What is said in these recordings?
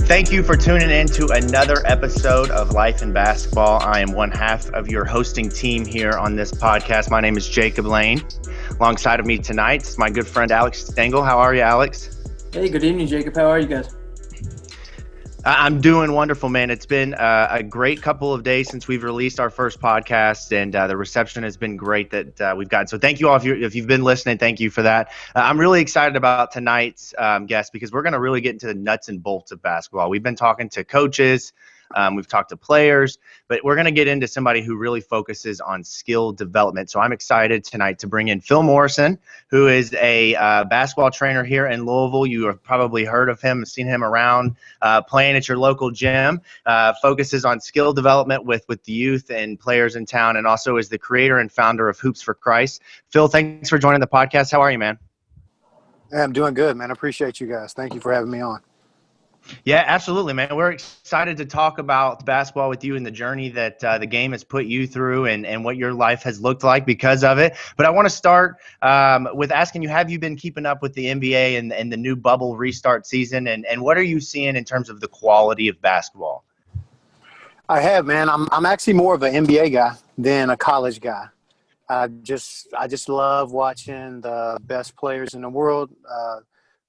Thank you for tuning in to another episode of Life in Basketball. I am one half of your hosting team here on this podcast. My name is Jacob Lane. Alongside of me tonight is my good friend Alex Stengel. How are you, Alex? Hey, good evening, Jacob. How are you guys? I'm doing wonderful, man. It's been a great couple of days since we've released our first podcast, and the reception has been great that we've gotten. So thank you all. If you've been listening, thank you for that. I'm really excited about tonight's guest because we're going to really get into the nuts and bolts of basketball. We've been talking to coaches. We've talked to players, but we're going to get into somebody who really focuses on skill development. So I'm excited tonight to bring in Phil Morrison, who is a basketball trainer here in Louisville. You have probably heard of him, seen him around playing at your local gym, focuses on skill development with the youth and players in town, and also is the creator and founder of Hoops for Christ. Phil, thanks for joining the podcast. How are you, man? Hey, I'm doing good, man. I appreciate you guys. Thank you for having me on. Yeah, absolutely, man. We're excited to talk about basketball with you and the journey that the game has put you through and what your life has looked like because of it. But I want to start with asking you, have you been keeping up with the NBA and the new bubble restart season? And what are you seeing in terms of the quality of basketball? I have, man. I'm actually more of an NBA guy than a college guy. I just love watching the best players in the world.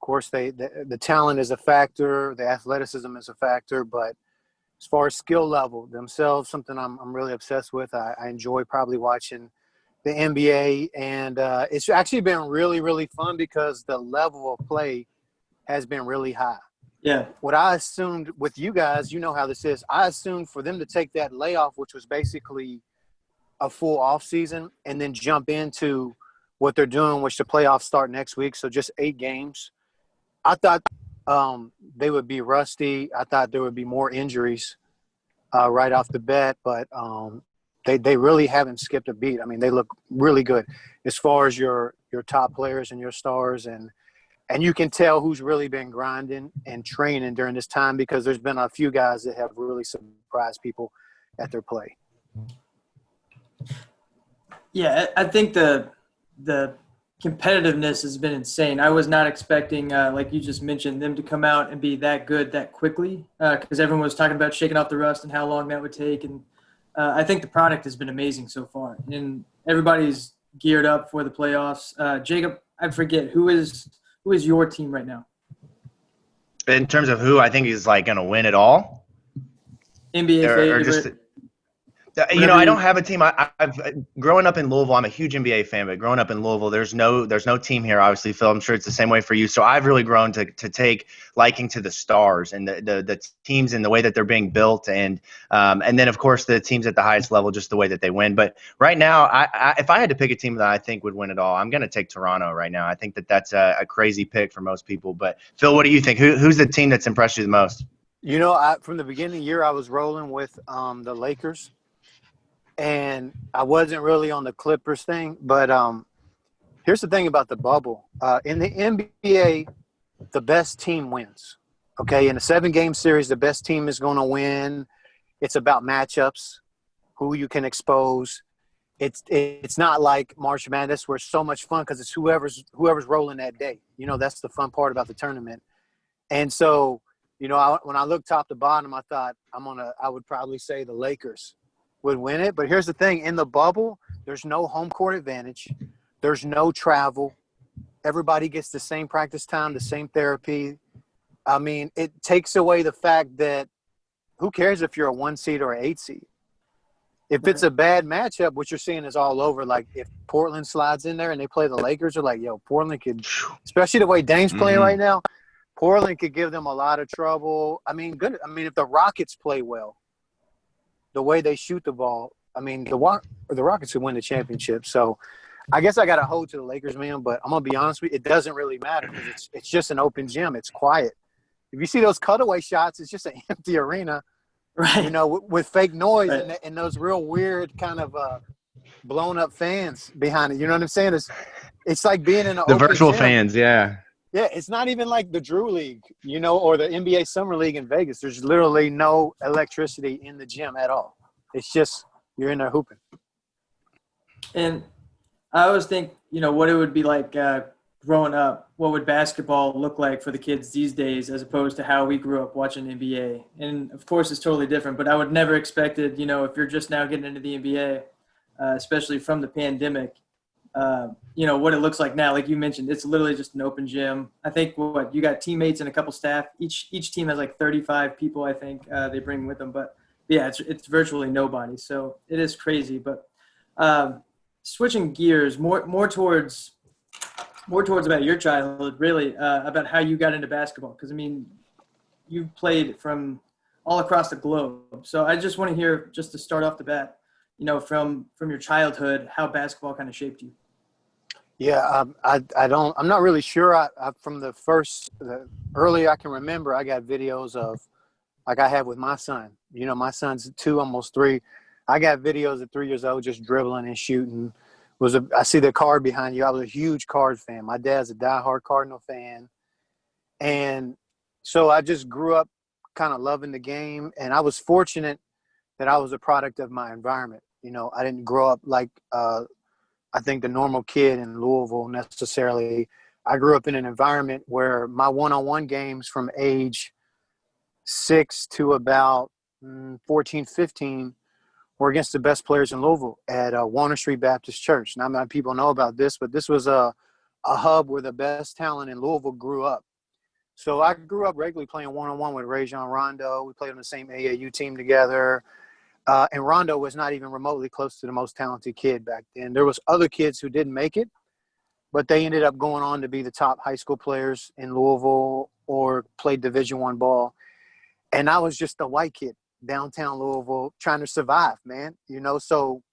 Of course, the talent is a factor, the athleticism is a factor, but as far as skill level themselves, something I'm really obsessed with. I enjoy probably watching the NBA, and it's actually been really, really fun because the level of play has been really high. Yeah. What I assumed with you guys, you know how this is, I assumed for them to take that layoff, which was basically a full off season, and then jump into what they're doing, which the playoffs start next week, so just 8 games. I thought they would be rusty. I thought there would be more injuries right off the bat, but they really haven't skipped a beat. I mean, they look really good as far as your top players and your stars, and you can tell who's really been grinding and training during this time because there's been a few guys that have really surprised people at their play. Yeah, I think the competitiveness has been insane. I was not expecting, like you just mentioned, them to come out and be that good that quickly because everyone was talking about shaking off the rust and how long that would take. And I think the product has been amazing so far. And everybody's geared up for the playoffs. Jacob, I forget, who is your team right now? In terms of who I think is like going to win it all? NBA favorite. Or just – you know, I don't have a team. I've growing up in Louisville, I'm a huge NBA fan, but growing up in Louisville, there's no team here, obviously, Phil. I'm sure it's the same way for you. So I've really grown to take liking to the stars and the teams and the way that they're being built, and then of course the teams at the highest level, just the way that they win. But right now, if I had to pick a team that I think would win it all, I'm going to take Toronto right now. I think that's a crazy pick for most people. But Phil, what do you think? Who's the team that's impressed you the most? You know, from the beginning of the year, I was rolling with the Lakers. And I wasn't really on the Clippers thing, but here's the thing about the bubble. In the NBA, the best team wins. Okay, in a 7-game series, the best team is going to win. It's about matchups, who you can expose. It's not like March Madness where it's so much fun because it's whoever's rolling that day. You know, that's the fun part about the tournament. And so, you know, when I looked top to bottom, I thought I would probably say the Lakers would win it. But here's the thing. In the bubble, there's no home court advantage. There's no travel. Everybody gets the same practice time, the same therapy. I mean, it takes away the fact that who cares if you're a 1 seed or an 8 seed? If it's a bad matchup, what you're seeing is all over. Like if Portland slides in there and they play the Lakers, they're like, yo, Portland could, especially the way Dame's playing right now, Portland could give them a lot of trouble. I mean, good. I mean, if the Rockets play well, the way they shoot the ball, I mean, the Rockets could win the championship. So I guess I got to hold to the Lakers, man. But I'm going to be honest with you, it doesn't really matter because it's just an open gym. It's quiet. If you see those cutaway shots, it's just an empty arena, right? You know, with fake noise and those real weird kind of blown up fans behind it. You know what I'm saying? It's like being in an the open virtual gym. fans, yeah. Yeah, it's not even like the Drew League, you know, or the NBA Summer League in Vegas. There's literally no electricity in the gym at all. It's just you're in there hooping. And I always think, you know, what it would be like growing up, what would basketball look like for the kids these days as opposed to how we grew up watching NBA. And of course, it's totally different, but I would never expected, if you're just now getting into the NBA, especially from the pandemic, what it looks like now. Like you mentioned, it's literally just an open gym. I think you got teammates and a couple staff. Each team has like 35 people, I think, they bring with them. But yeah, it's virtually nobody. So it is crazy. But switching gears, more towards about your childhood, really, about how you got into basketball. Because, I mean, you played from all across the globe. So I just want to hear, just to start off the bat, from your childhood, how basketball kind of shaped you. Yeah, I'm not really sure. From the early I can remember, I got videos of, like I have with my son. My son's 2, almost 3. I got videos at 3 years old just dribbling and shooting. I see the card behind you. I was a huge card fan. My dad's a diehard Cardinal fan. And so I just grew up kind of loving the game. And I was fortunate that I was a product of my environment. I didn't grow up like I think the normal kid in Louisville necessarily. I grew up in an environment where my one-on-one games from age 6 to about 14, 15 were against the best players in Louisville at Warner Street Baptist Church. Not many people know about this, but this was a hub where the best talent in Louisville grew up. So I grew up regularly playing one-on-one with Rajon Rondo. We played on the same AAU team together. And Rondo was not even remotely close to the most talented kid back then. There was other kids who didn't make it, but they ended up going on to be the top high school players in Louisville or played Division I ball. And I was just a white kid downtown Louisville trying to survive, man. So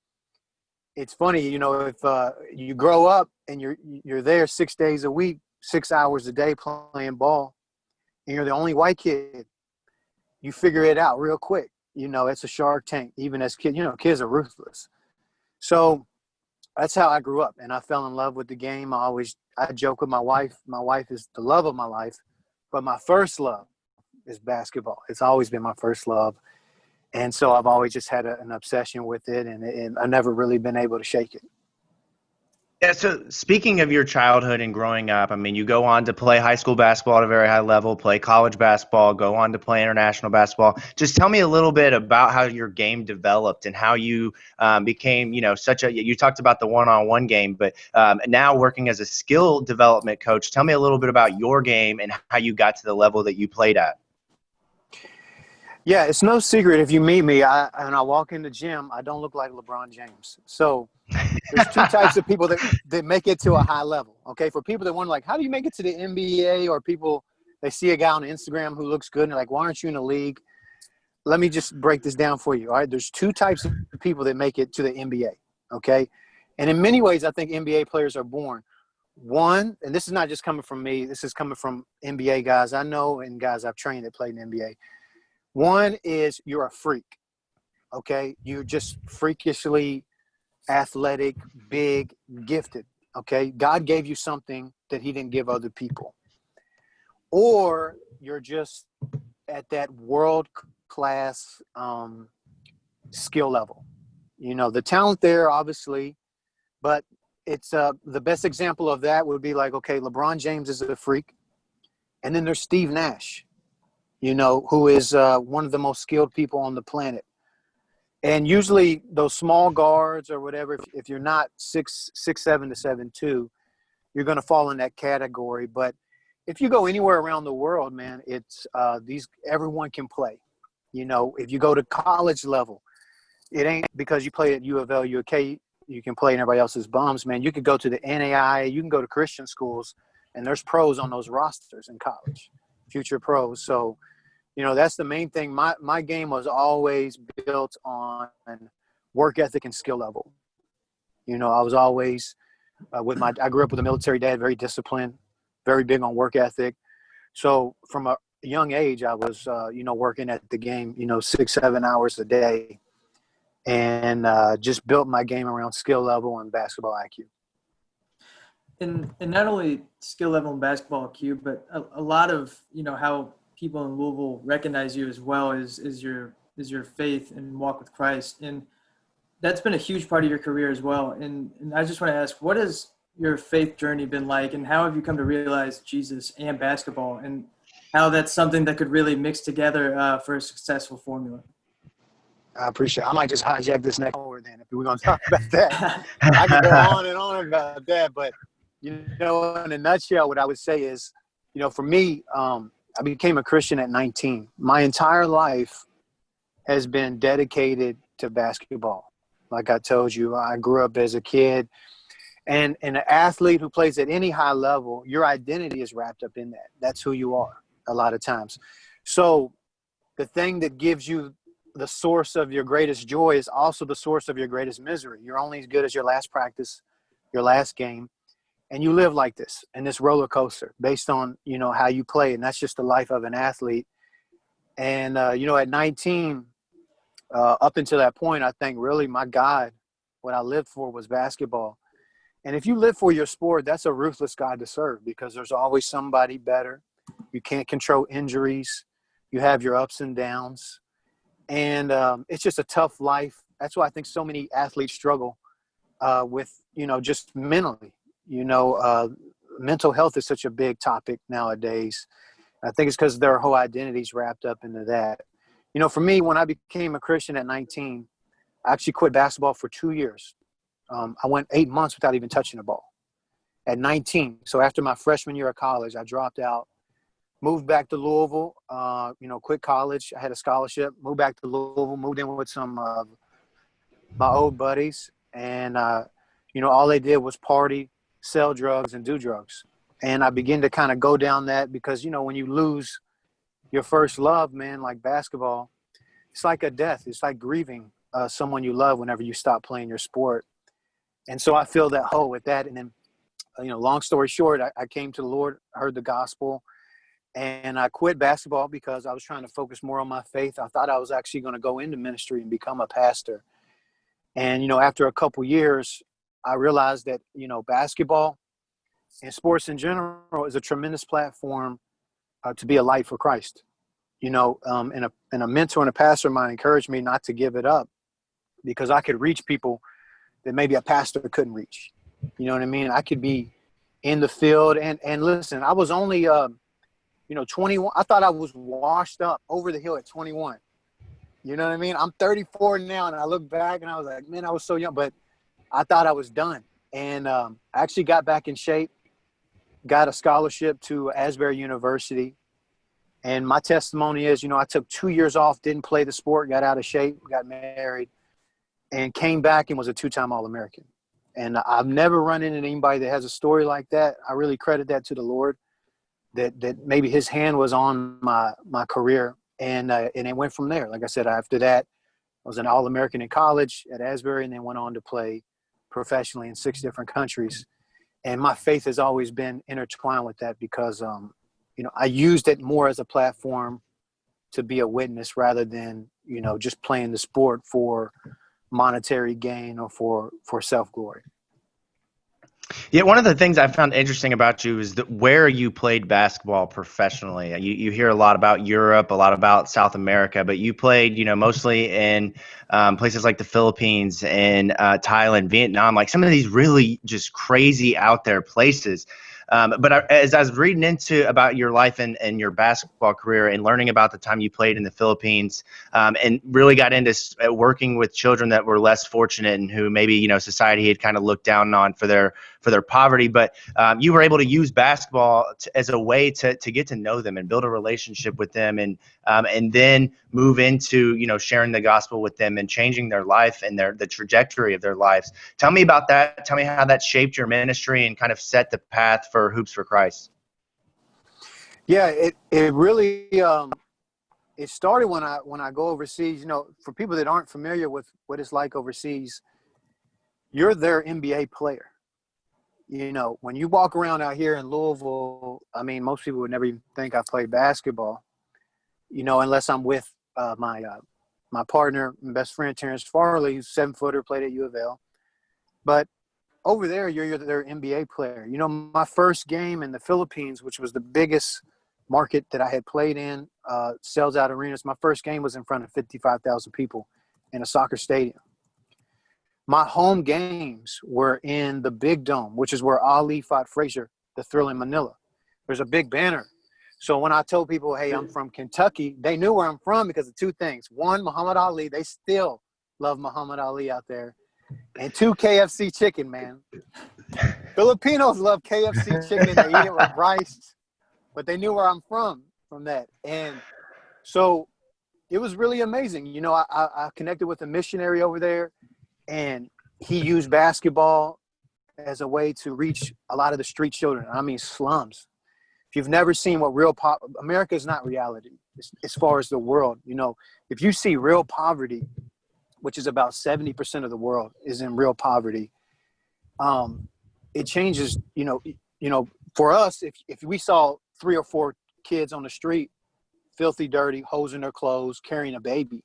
it's funny, if you grow up and you're there 6 days a week, 6 hours a day playing ball, and you're the only white kid, you figure it out real quick. It's a Shark Tank. Even as kids, kids are ruthless. So that's how I grew up, and I fell in love with the game. I joke with my wife. My wife is the love of my life, but my first love is basketball. It's always been my first love. And so I've always just had an obsession with it, and I've never really been able to shake it. Yeah, so speaking of your childhood and growing up, I mean, you go on to play high school basketball at a very high level, play college basketball, go on to play international basketball. Just tell me a little bit about how your game developed and how you became, you talked about the one-on-one game, but now working as a skill development coach, tell me a little bit about your game and how you got to the level that you played at. Yeah, it's no secret. If you meet me, and I walk in the gym, I don't look like LeBron James. So there's 2 types of people that make it to a high level. Okay, for people that wonder, like, how do you make it to the NBA? Or people, they see a guy on Instagram who looks good, and they're like, why aren't you in the league? Let me just break this down for you. All right, there's 2 types of people that make it to the NBA. Okay, and in many ways, I think NBA players are born. One, and this is not just coming from me. This is coming from NBA guys I know and guys I've trained that played in the NBA. One is you're a freak, okay? You're just freakishly athletic, big, gifted, okay? God gave you something that he didn't give other people. Or you're just at that world-class skill level. The talent there, obviously, but it's the best example of that would be like, okay, LeBron James is a freak, and then there's Steve Nash, who is one of the most skilled people on the planet. And usually those small guards or whatever, if you're not 6'7" to 7'2", you're going to fall in that category. But if you go anywhere around the world, man, it's everyone can play. If you go to college level, it ain't because you play at U of L, UK, you can play in everybody else's bums, man. You could go to the NAIA, you can go to Christian schools, and there's pros on those rosters in college, future pros. So, that's the main thing. My game was always built on work ethic and skill level. I was always I grew up with a military dad, very disciplined, very big on work ethic. So from a young age, I was, working at the game, 6-7 hours a day, and just built my game around skill level and basketball IQ. And not only skill level and basketball IQ, but a lot of, how people in Louisville recognize you as well is your faith and walk with Christ. And that's been a huge part of your career as well. And I just want to ask, what has your faith journey been like, and how have you come to realize Jesus and basketball, and how that's something that could really mix together for a successful formula? I appreciate it. I might just hijack this next hour then if we're going to talk about that. I could go on and on about that, but, in a nutshell, what I would say is, for me, I became a Christian at 19. My entire life has been dedicated to basketball. Like I told you, I grew up as a kid. And an athlete who plays at any high level, your identity is wrapped up in that. That's who you are a lot of times. So the thing that gives you the source of your greatest joy is also the source of your greatest misery. You're only as good as your last practice, your last game. And you live like this, in this roller coaster based on, how you play. And that's just the life of an athlete. And, at 19, up until that point, I think really my God, what I lived for was basketball. And if you live for your sport, that's a ruthless God to serve, because there's always somebody better. You can't control injuries. You have your ups and downs. And it's just a tough life. That's why I think so many athletes struggle with, just mentally. Mental health is such a big topic nowadays. I think it's because their whole identity is wrapped up into that. For me, when I became a Christian at 19, I actually quit basketball for 2 years. I went 8 months without even touching a ball at 19. So after my freshman year of college, I dropped out, moved back to Louisville, quit college. I had a scholarship, moved back to Louisville, moved in with some of my old buddies. And, all they did was party, sell drugs, and do drugs. And I began to kind of go down that because, when you lose your first love, man, like basketball, it's like a death. It's like grieving someone you love whenever you stop playing your sport. And so I feel that hole with that. And then, long story short, I came to the Lord, heard the gospel, and I quit basketball because I was trying to focus more on my faith. I thought I was actually going to go into ministry and become a pastor. And, after a couple years, I realized that, basketball and sports in general is a tremendous platform to be a light for Christ. And a mentor and a pastor of mine encouraged me not to give it up because I could reach people that maybe a pastor couldn't reach. You know what I mean? I could be in the field and listen, I was only, 21. I thought I was washed up over the hill at 21. You know what I mean? I'm 34 now, and I look back and I was like, man, I was so young, but I thought I was done. And I actually got back in shape, got a scholarship to Asbury University. And my testimony is, I took 2 years off, didn't play the sport, got out of shape, got married, and came back and was a 2-time All-American. And I've never run into anybody that has a story like that. I really credit that to the Lord, that maybe his hand was on my career. And it went from there. Like I said, after that, I was an All-American in college at Asbury and then went on to play professionally in 6 different countries. And my faith has always been intertwined with that because, I used it more as a platform to be a witness rather than, just playing the sport for monetary gain or for self-glory. Yeah, one of the things I found interesting about you is that where you played basketball professionally. You hear a lot about Europe, a lot about South America, but you played, mostly in places like the Philippines and Thailand, Vietnam, like some of these really just crazy out there places. But as I was reading into about your life and your basketball career and learning about the time you played in the Philippines and really got into working with children that were less fortunate and who maybe, society had kind of looked down on for their poverty, but you were able to use basketball as a way to get to know them and build a relationship with them and then move into, sharing the gospel with them and changing their life and the trajectory of their lives. Tell me about that. Tell me how that shaped your ministry and kind of set the path for Hoops for Christ. Yeah, it really it started when I go overseas. For people that aren't familiar with what it's like overseas, you're their NBA player. When you walk around out here in Louisville, I mean, most people would never even think I played basketball, unless I'm with my partner and best friend, Terrence Farley, who's 7-footer, played at U of L. But over there, you're their NBA player. My first game in the Philippines, which was the biggest market that I had played in, sells out arenas. My first game was in front of 55,000 people in a soccer stadium. my home games were in the Big Dome, which is where Ali fought Frazier, the Thrill in Manila. There's a big banner. So when I told people, hey, I'm from Kentucky, they knew where I'm from because of two things. One, Muhammad Ali. They still love Muhammad Ali out there. And two, KFC chicken, man. Filipinos love KFC chicken. They eat it with rice. But they knew where I'm from that. And so it was really amazing. You know, I connected with a missionary over there, and he used basketball as a way to reach a lot of the street children. I mean, slums. If you've never seen what America is not reality as far as the world. You know, if you see real poverty, which is about 70% of the world is in real poverty, it changes, you know, for us, if we saw 3 or 4 kids on the street, filthy, dirty, holes in their clothes, carrying a baby,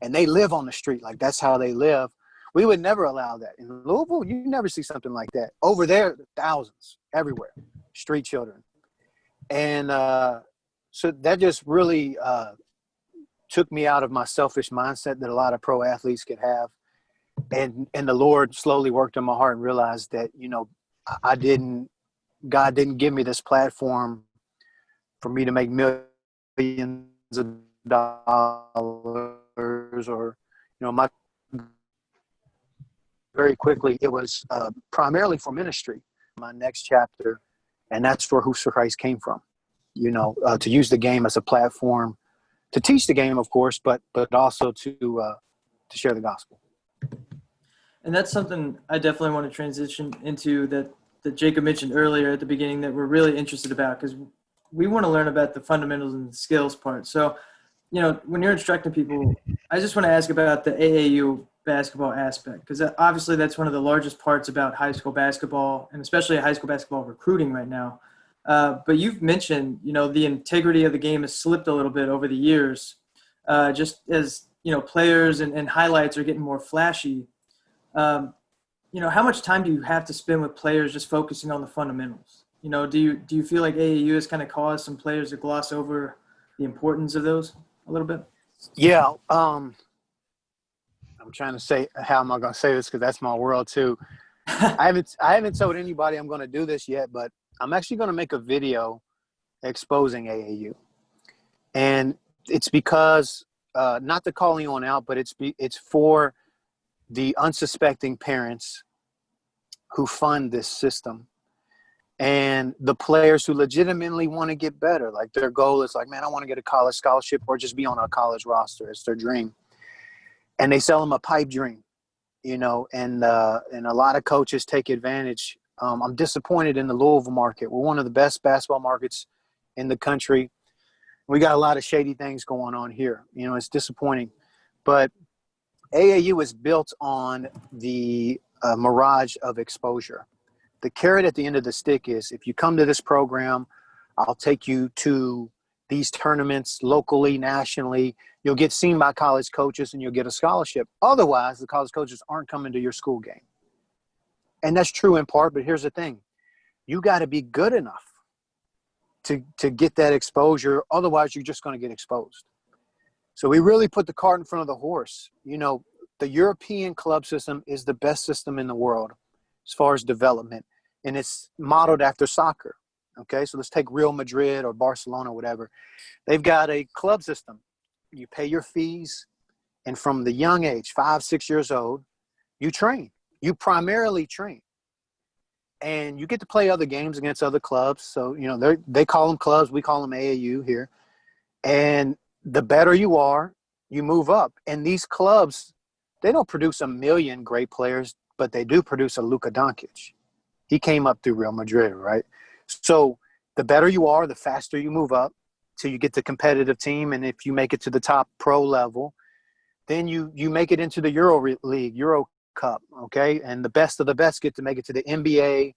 and they live on the street, like that's how they live, we would never allow that. In Louisville, you never see something like that. Over there, thousands, everywhere, street children. And so that just really took me out of my selfish mindset that a lot of pro athletes could have. And the Lord slowly worked in my heart and realized that, you know, God didn't give me this platform for me to make millions of dollars or, you know, very quickly, it was primarily for ministry, my next chapter. And that's where Hoops for Christ came from, you know, to use the game as a platform, to teach the game, of course, but also to share the gospel. And that's something I definitely want to transition into that Jacob mentioned earlier at the beginning that we're really interested about, because we want to learn about the fundamentals and the skills part. So, you know, when you're instructing people, I just want to ask about the AAU basketball aspect, because obviously that's one of the largest parts about high school basketball, and especially high school basketball recruiting right now. But you've mentioned, you know, the integrity of the game has slipped a little bit over the years, just as, you know, players and highlights are getting more flashy. You know, how much time do you have to spend with players just focusing on the fundamentals? You know, do you feel like AAU has kind of caused some players to gloss over the importance of those a little bit? Yeah. I'm trying to say, how am I going to say this? Because that's my world too. I haven't told anybody I'm going to do this yet, but I'm actually going to make a video exposing AAU. And it's because, not to call anyone out, but it's for the unsuspecting parents who fund this system and the players who legitimately want to get better. Like their goal is like, man, I want to get a college scholarship or just be on a college roster. It's their dream. And they sell them a pipe dream, you know, and a lot of coaches take advantage. I'm disappointed in the Louisville market. We're one of the best basketball markets in the country. We got a lot of shady things going on here. You know, it's disappointing. But AAU is built on the mirage of exposure. The carrot at the end of the stick is, if you come to this program, I'll take you to these tournaments locally, nationally. You'll get seen by college coaches and you'll get a scholarship. Otherwise, the college coaches aren't coming to your school game. And that's true in part, but here's the thing. You got to be good enough to get that exposure. Otherwise, you're just going to get exposed. So we really put the cart in front of the horse. You know, the European club system is the best system in the world as far as development, and it's modeled after soccer. Okay, so let's take Real Madrid or Barcelona or whatever. They've got a club system. You pay your fees, and from the young age, 5, 6 years old, you train. You primarily train. And you get to play other games against other clubs. So, you know, they call them clubs. We call them AAU here. And the better you are, you move up. And these clubs, they don't produce a million great players, but they do produce a Luka Doncic. He came up through Real Madrid, right? So the better you are, the faster you move up till you get the competitive team. And if you make it to the top pro level, then you make it into the Euro League, Euro Cup, okay? And the best of the best get to make it to the NBA.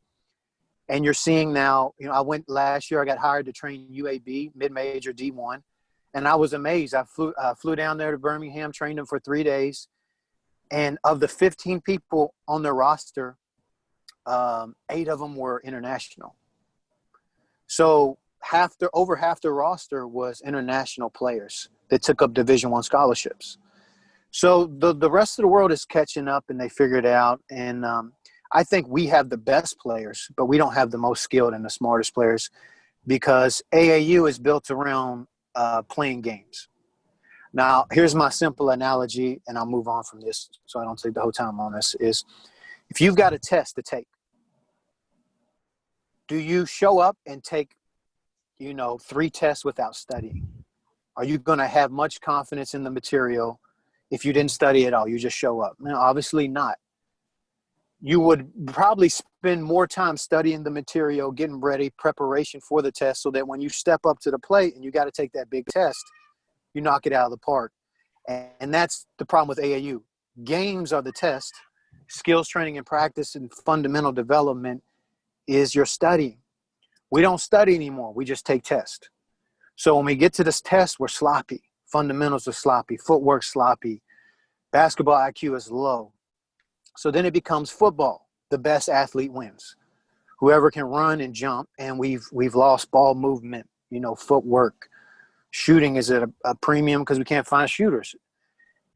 And you're seeing now, you know, I went last year, I got hired to train UAB, mid-major D1. And I was amazed. I flew down there to Birmingham, trained them for 3 days. And of the 15 people on their roster, 8 of them were international. So over half the roster was international players that took up Division I scholarships. So the rest of the world is catching up, and they figured it out. And I think we have the best players, but we don't have the most skilled and the smartest players, because AAU is built around playing games. Now, here's my simple analogy, and I'll move on from this so I don't take the whole time on this, is if you've got a test to take, do you show up and take, 3 tests without studying? Are you going to have much confidence in the material if you didn't study at all? You just show up? No, obviously not. You would probably spend more time studying the material, getting ready, preparation for the test, so that when you step up to the plate and you got to take that big test, you knock it out of the park. And that's the problem with AAU. Games are the test. Skills training and practice and fundamental development is your studying. We don't study anymore. We just take tests. So when we get to this test, we're sloppy. Fundamentals are sloppy. Footwork sloppy. Basketball IQ is low. So then it becomes football. The best athlete wins. Whoever can run and jump, and we've lost ball movement, footwork. Shooting is at a premium because we can't find shooters.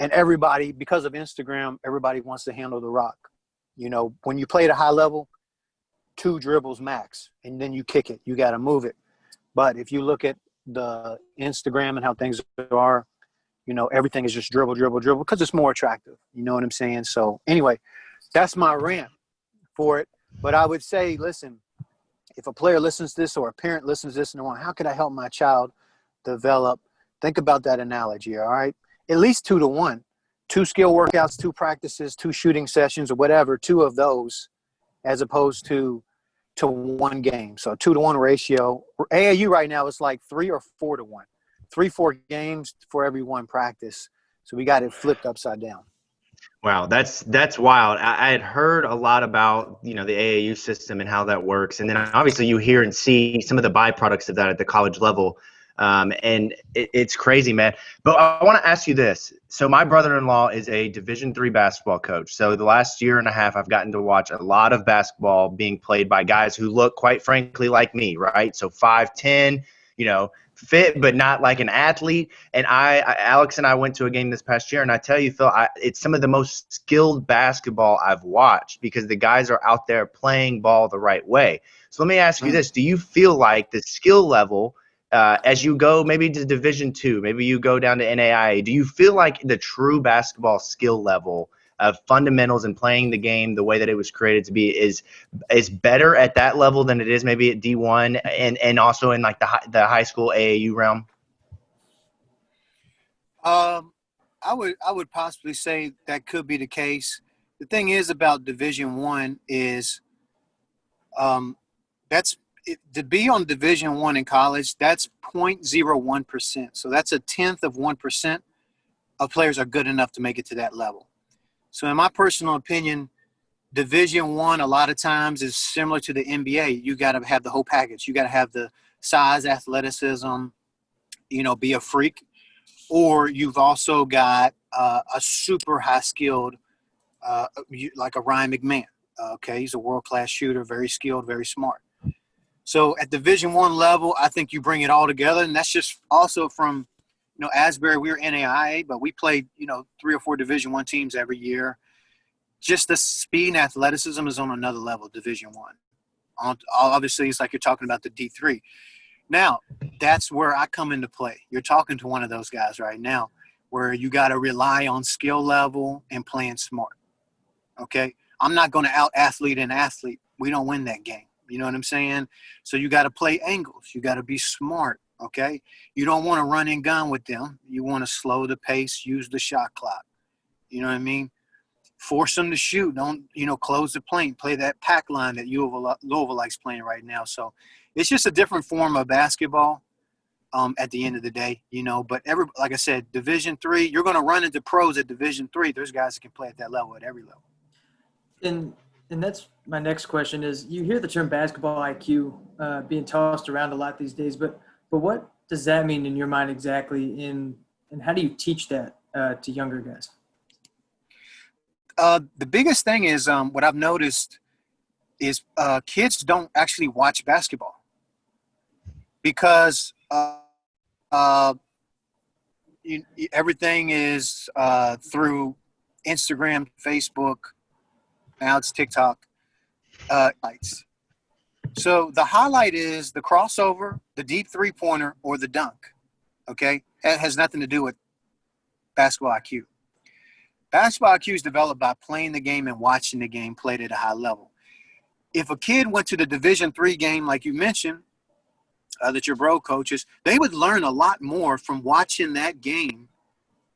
And everybody, because of Instagram, everybody wants to handle the rock. When you play at a high level, 2 dribbles max, and then you kick it. You got to move it. But if you look at the Instagram and how things are, everything is just dribble, dribble, dribble, because it's more attractive. You know what I'm saying? So anyway, that's my rant for it. But I would say, listen, if a player listens to this or a parent listens to this and they want, how could I help my child develop? Think about that analogy, all right? At least 2 to 1. 2 skill workouts, 2 practices, 2 shooting sessions or whatever, 2 of those, as opposed to 1 game. So 2 to 1 ratio. AAU right now is like 3 or 4 to 1. 3-4 games for every 1 practice. So we got it flipped upside down. Wow, that's wild. I had heard a lot about, the AAU system and how that works. And then obviously you hear and see some of the byproducts of that at the college level. And it's crazy, man. But I want to ask you this. So my brother-in-law is a Division III basketball coach. So the last year and a half, I've gotten to watch a lot of basketball being played by guys who look, quite frankly, like me, right? So 5'10", fit, but not like an athlete. And Alex and I went to a game this past year, and I tell you, Phil, it's some of the most skilled basketball I've watched because the guys are out there playing ball the right way. So let me ask you this. Do you feel like the skill level as you go maybe to Division II, maybe you go down to NAIA, do you feel like the true basketball skill level of fundamentals and playing the game the way that it was created to be is better at that level than it is maybe at D1 and also in like the high school AAU realm? I would possibly say that could be the case. The thing is about Division I is to be on Division I in college, that's 0.01%. So that's 0.1% of players are good enough to make it to that level. So in my personal opinion, Division I a lot of times is similar to the NBA. You got to have the whole package. You got to have the size, athleticism, be a freak. Or you've also got a super high-skilled, like a Ryan McMahon. Okay, he's a world-class shooter, very skilled, very smart. So at Division I level, I think you bring it all together, and that's just also from, Asbury. We were NAIA, but we played, 3 or 4 Division I teams every year. Just the speed and athleticism is on another level, Division I. Obviously, it's like you're talking about the D3. Now, that's where I come into play. You're talking to one of those guys right now where you got to rely on skill level and playing smart, okay? I'm not going to out-athlete an athlete. We don't win that game. You know what I'm saying? So you got to play angles. You got to be smart, okay? You don't want to run and gun with them. You want to slow the pace, use the shot clock. You know what I mean? Force them to shoot. Don't, close the paint. Play that pack line that Louisville likes playing right now. So it's just a different form of basketball at the end of the day, But like I said, Division III, you're going to run into pros at Division III. There's guys that can play at that level at every level. And that's my next question is, you hear the term basketball IQ being tossed around a lot these days, but what does that mean in your mind exactly, and how do you teach that to younger guys? The biggest thing is what I've noticed is kids don't actually watch basketball because everything is through Instagram, Facebook, now it's TikTok, lights. So the highlight is the crossover, the deep three-pointer, or the dunk, okay? That has nothing to do with basketball IQ. Basketball IQ is developed by playing the game and watching the game played at a high level. If a kid went to the Division III game, like you mentioned, that your bro coaches, they would learn a lot more from watching that game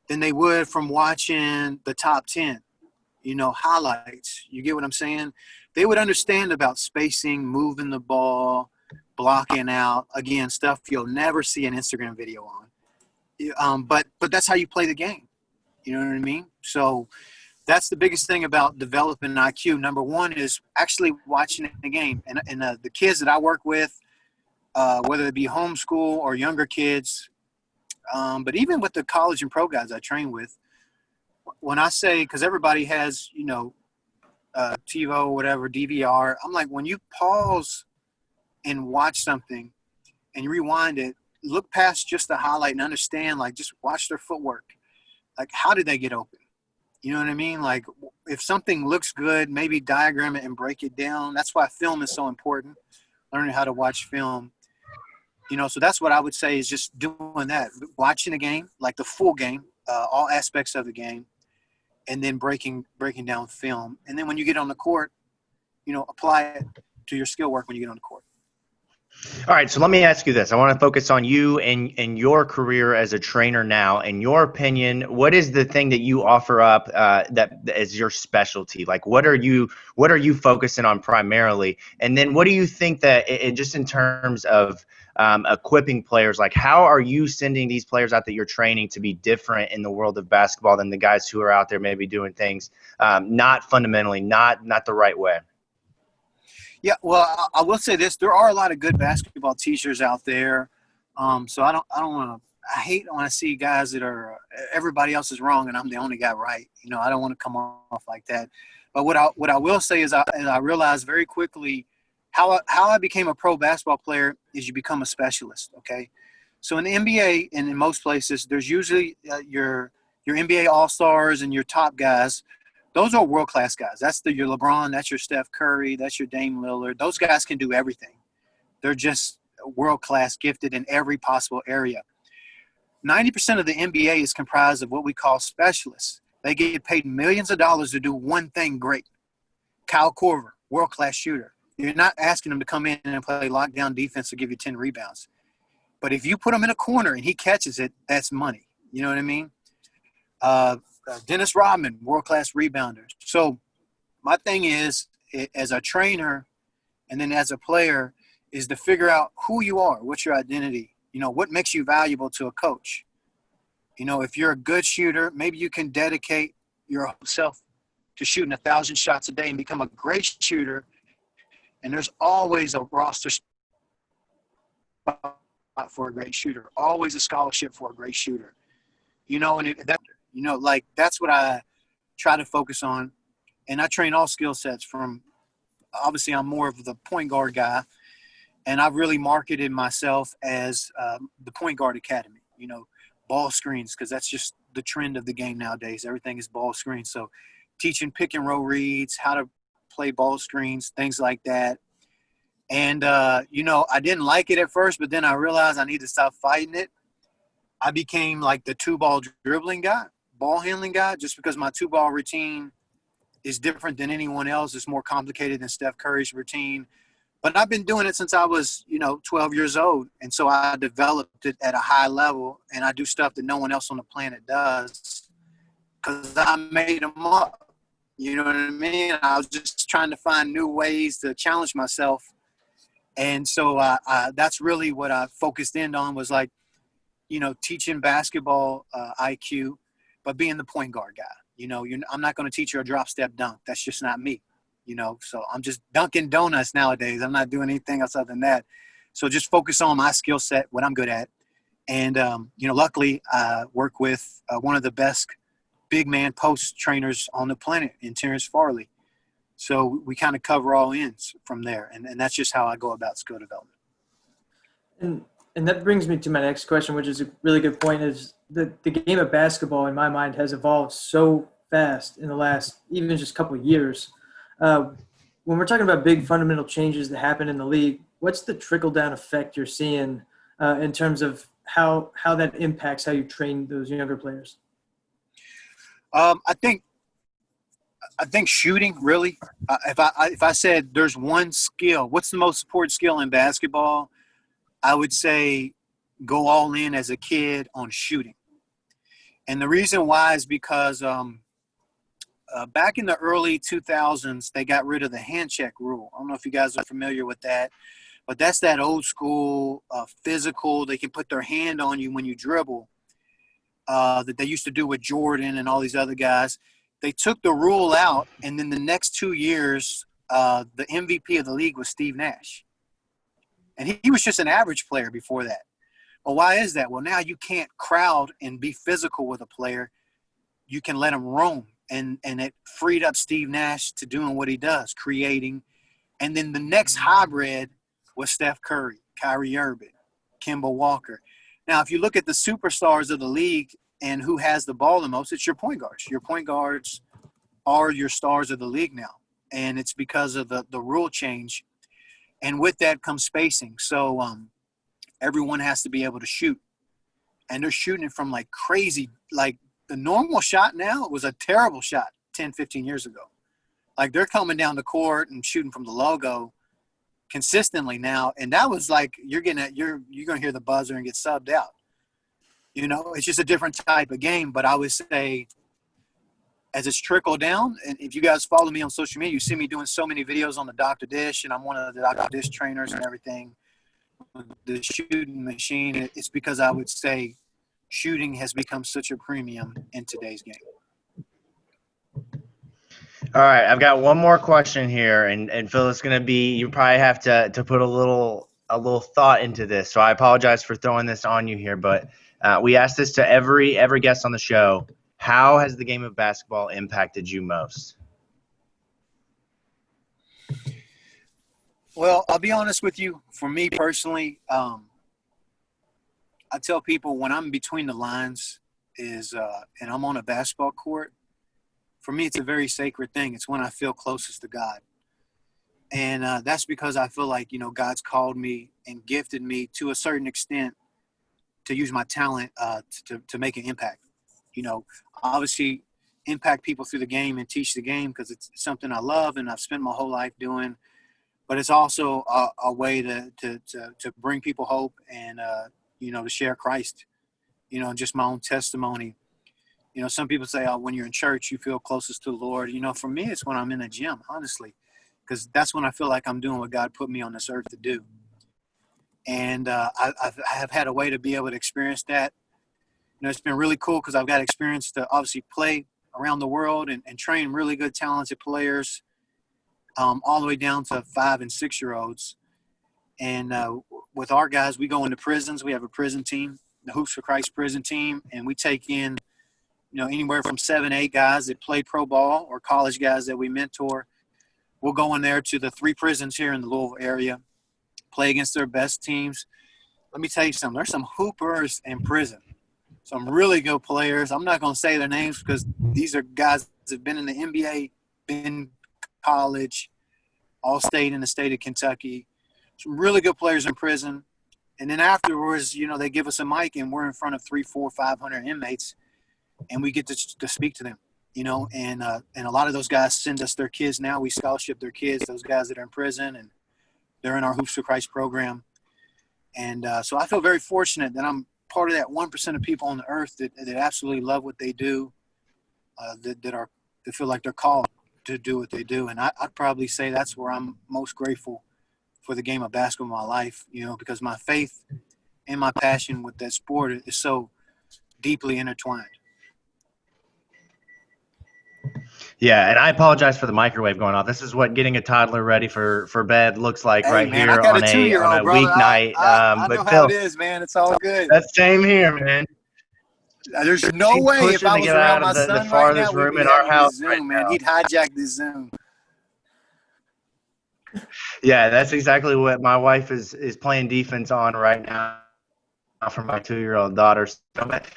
than they would from watching the top 10, highlights. You get what I'm saying? They would understand about spacing, moving the ball, blocking out. Again, stuff you'll never see an Instagram video on. But that's how you play the game. You know what I mean? So that's the biggest thing about developing IQ. Number one is actually watching the game. And the kids that I work with, whether it be homeschool or younger kids, but even with the college and pro guys I train with, when I say, because everybody has, TiVo, whatever, DVR, I'm like, when you pause and watch something and you rewind it, look past just the highlight and understand, like, just watch their footwork. Like, how did they get open? You know what I mean? Like, if something looks good, maybe diagram it and break it down. That's why film is so important, learning how to watch film. So that's what I would say is just doing that, watching the game, like the full game, all aspects of the game, and then breaking down film. And then when you get on the court, apply it to your skill work when you get on the court. All right, so let me ask you this. I want to focus on you and your career as a trainer now. In your opinion, what is the thing that you offer up that is your specialty? Like, what are you focusing on primarily? And then what do you think that just in terms of equipping players, like how are you sending these players out that you're training to be different in the world of basketball than the guys who are out there maybe doing things not fundamentally, not the right way? Yeah, well, I will say this: there are a lot of good basketball teachers out there. So I don't want to. I hate when I see guys that are everybody else is wrong and I'm the only guy right. I don't want to come off like that. But what I will say is I realized very quickly how I became a pro basketball player is you become a specialist. Okay, so in the NBA and in most places, there's usually your NBA All-Stars and your top guys. Those are world-class guys. That's your LeBron, that's your Steph Curry, that's your Dame Lillard. Those guys can do everything. They're just world-class, gifted in every possible area. 90% of the NBA is comprised of what we call specialists. They get paid millions of dollars to do one thing great. Kyle Korver, world-class shooter. You're not asking him to come in and play lockdown defense to give you 10 rebounds. But if you put him in a corner and he catches it, that's money. You know what I mean? Dennis Rodman, world-class rebounder. So my thing is, as a trainer and then as a player, is to figure out who you are, what's your identity, what makes you valuable to a coach. If you're a good shooter, maybe you can dedicate yourself to shooting 1,000 shots a day and become a great shooter. And there's always a roster spot for a great shooter, always a scholarship for a great shooter. That's what I try to focus on. And I train all skill sets from, obviously I'm more of the point guard guy. And I've really marketed myself as the point guard academy, ball screens, because that's just the trend of the game nowadays. Everything is ball screens. So teaching pick and roll reads, how to play ball screens, things like that. And, I didn't like it at first, but then I realized I need to stop fighting it. I became like the 2-ball dribbling guy, ball handling guy, just because my 2-ball routine is different than anyone else. It's more complicated than Steph Curry's routine. But I've been doing it since I was, 12 years old. And so I developed it at a high level, and I do stuff that no one else on the planet does because I made them up. You know what I mean? I was just trying to find new ways to challenge myself. And so that's really what I focused in on was like, teaching basketball IQ, but being the point guard guy. I'm not going to teach you a drop step dunk. That's just not me. So I'm just dunking donuts nowadays. I'm not doing anything else other than that. So just focus on my skill set, what I'm good at. And, luckily I work with one of the best big man post trainers on the planet in Terrence Farley. So we kind of cover all ends from there. And that's just how I go about skill development. And that brings me to my next question, which is a really good point, is the game of basketball, in my mind, has evolved so fast in the last even just couple of years. When we're talking about big fundamental changes that happen in the league, what's the trickle down effect you're seeing in terms of how that impacts how you train those younger players? I think shooting really. If I said there's one skill, what's the most important skill in basketball? I would say go all in as a kid on shooting. And the reason why is because back in the early 2000s, they got rid of the hand check rule. I don't know if you guys are familiar with that, but that's that old school physical. They can put their hand on you when you dribble that they used to do with Jordan and all these other guys. They took the rule out, and then the next 2 years, the MVP of the league was Steve Nash. And he was just an average player before that. Well, why is that? Well, now you can't crowd and be physical with a player. You can let him roam. And it freed up Steve Nash to doing what he does, creating. And then the next hybrid was Steph Curry, Kyrie Irving, Kemba Walker. Now, if you look at the superstars of the league and who has the ball the most, it's your point guards. Your point guards are your stars of the league now. And it's because of the rule change. And with that comes spacing. So everyone has to be able to shoot. And they're shooting it from like crazy. Like the normal shot now was a terrible shot 10, 15 years ago. Like they're coming down the court and shooting from the logo consistently now. And that was like you're going to hear the buzzer and get subbed out. You know, it's just a different type of game. But I would say as it's trickled down, and if you guys follow me on social media, you see me doing so many videos on the Dr. Dish, and I'm one of the Dr. Dish trainers and everything. The shooting machine, it's because I would say shooting has become such a premium in today's game. All right, I've got one more question here, and Phil, it's going to be, you probably have to put a little thought into this, so I apologize for throwing this on you here, but we asked this to every guest on the show. How has the game of basketball impacted you most? Well, I'll be honest with you. For me personally, I tell people when I'm between the lines and I'm on a basketball court, for me it's a very sacred thing. It's when I feel closest to God. And that's because I feel like, God's called me and gifted me to a certain extent to use my talent to make an impact. Obviously impact people through the game and teach the game because it's something I love and I've spent my whole life doing. But it's also a way to bring people hope and, to share Christ, just my own testimony. Some people say, when you're in church, you feel closest to the Lord. For me, it's when I'm in the gym, honestly, because that's when I feel like I'm doing what God put me on this earth to do. And I have had a way to be able to experience that. It's been really cool because I've got experience to obviously play around the world and train really good, talented players. All the way down to 5- and 6-year-olds. And with our guys, we go into prisons. We have a prison team, the Hoops for Christ prison team, and we take in, anywhere from 7, 8 guys that play pro ball or college guys that we mentor. We'll go in there to the 3 prisons here in the Louisville area, play against their best teams. Let me tell you something. There's some hoopers in prison, some really good players. I'm not going to say their names because these are guys that have been in the NBA, been college, all stayed in the state of Kentucky. Some really good players in prison. And then afterwards, they give us a mic and we're in front of 300, 400, 500 inmates and we get to speak to them, and a lot of those guys send us their kids now. We scholarship their kids, those guys that are in prison, and they're in our Hoops for Christ program. And so I feel very fortunate that I'm part of that 1% of people on the earth that absolutely love what they do, that feel like they're called to do what they do. And I'd probably say that's where I'm most grateful for the game of basketball in my life, because my faith and my passion with that sport is so deeply intertwined. Yeah, and I apologize for the microwave going off. This is what getting a toddler ready for bed looks like right here on a weeknight. I but know Phil, how it is, man. It's all good. That's same here, man. There's no way if I was around my son right now, we'd be having this Zoom, man. He'd hijack this Zoom. Yeah, that's exactly what my wife is playing defense on right now. for my 2-year-old daughter. So,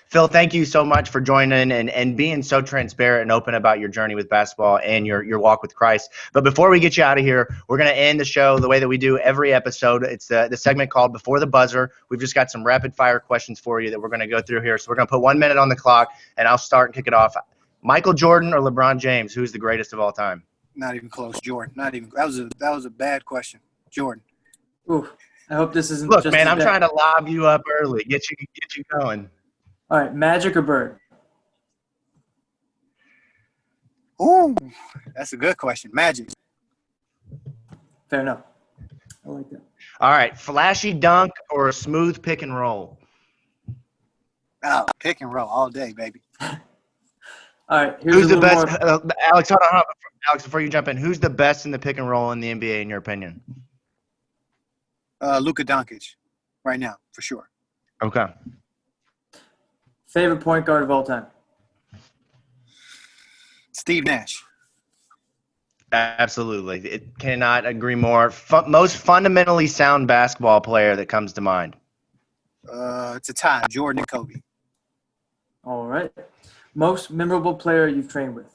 Phil, thank you so much for joining and being so transparent and open about your journey with basketball and your walk with Christ. But before we get you out of here, we're going to end the show the way that we do every episode. It's the segment called Before the Buzzer. We've just got some rapid fire questions for you that we're going to go through here. So we're going to put 1 minute on the clock, and I'll start and kick it off. Michael Jordan or LeBron James, who's the greatest of all time? Not even close. Jordan. Not even. That was a bad question. Jordan. Ooh, I hope this isn't. Look, just man, as I'm bad. trying to lob you up early, get you going. All right, Magic or Bird? Ooh, that's a good question. Magic. Fair enough. I like that. All right, flashy dunk or a smooth pick and roll? Oh, pick and roll all day, baby. All right, here's Who's a the little best? more. Alex, hold on. Alex, before you jump in, who's the best in the pick and roll in the NBA, in your opinion? Luka Doncic, right now, for sure. Okay. Favorite point guard of all time? Steve Nash. Absolutely. It cannot agree more. Most fundamentally sound basketball player that comes to mind. It's a tie. Jordan and Kobe. All right. Most memorable player you've trained with?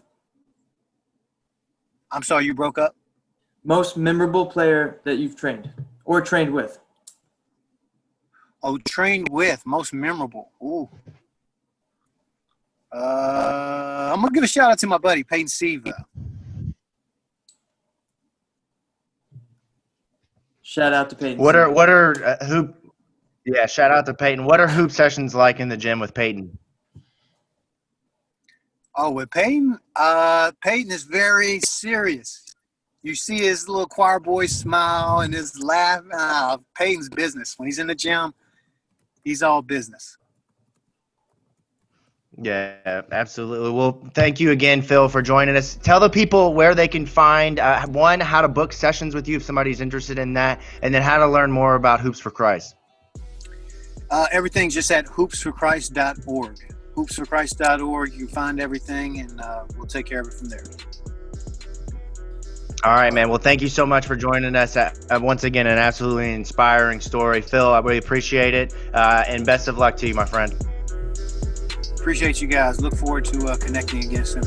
I'm sorry, you broke up? Most memorable player that you've trained or trained with? Oh, trained with. Most memorable. Ooh. I'm going to give a shout out to my buddy, Peyton Siva. Shout out to Peyton. What are hoop? Yeah, shout out to Peyton. What are hoop sessions like in the gym with Peyton? Oh, with Peyton? Peyton is very serious. You see his little choir boy smile and his laugh. Peyton's business. When he's in the gym, he's all business. Yeah, absolutely. Well, thank you again, Phil, for joining us. Tell the people where they can find, one, how to book sessions with you if somebody's interested in that, and then how to learn more about Hoops for Christ. Everything's just at hoopsforchrist.org. Hoopsforchrist.org. You can find everything, and we'll take care of it from there. All right, man. Well, thank you so much for joining us. Once again, an absolutely inspiring story. Phil, I really appreciate it, and best of luck to you, my friend. Appreciate you guys. Look forward to connecting again soon.